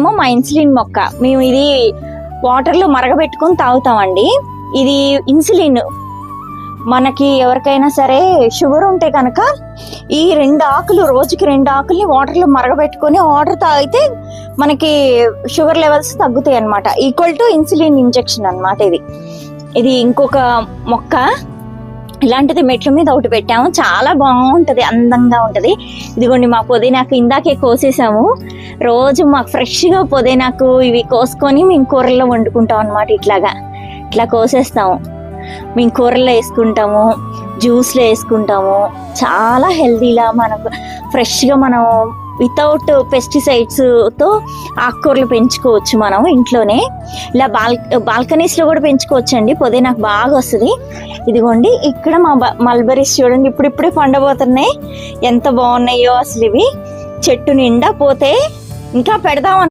మా ఇన్సులిన్ మొక్క మేము ఇది వాటర్లో మరగబెట్టుకొని తాగుతామండి. ఇది ఇన్సులిన్ మనకి ఎవరికైనా సరే షుగర్ ఉంటే కనుక ఈ 2 ఆకులు రోజుకి 2 ఆకుల్ని వాటర్లో మరగబెట్టుకొని వాటర్ తాగితే మనకి షుగర్ లెవెల్స్ తగ్గుతాయి అన్నమాట. ఈక్వల్ టు ఇన్సులిన్ ఇంజెక్షన్ అన్నమాట. ఇది ఇంకొక మొక్క ఇలాంటిది మెట్ల మీద ఒకటి పెట్టాము. చాలా బాగుంటది, అందంగా ఉంటది. ఇదిగోండి మా పుదీనాకు ఇందాకే కోసేసాము. రోజు మాకు ఫ్రెష్గా పుదీనాకు ఇవి కోసుకొని మేము కూరల్లో వండుకుంటాం అన్నమాట. ఇట్లా కోసేస్తాము, మేము కూరల్లో వేసుకుంటాము, జ్యూస్లో వేసుకుంటాము. చాలా హెల్దీలా మనకు ఫ్రెష్గా మనం వితౌట్ పెస్టిసైడ్స్తో ఆకుకూరలు పెంచుకోవచ్చు మనం ఇంట్లోనే. ఇలా బాల్కనీస్లో కూడా పెంచుకోవచ్చు అండి. పుదీనాకు బాగా వస్తుంది. ఇదిగోండి ఇక్కడ మా మల్బరీస్ చూడండి, ఇప్పుడిప్పుడే పండబోతున్నాయి. ఎంత బాగున్నాయో అసలు. ఇవి చెట్టు నిండా పోతే ఇంకా పెడదాం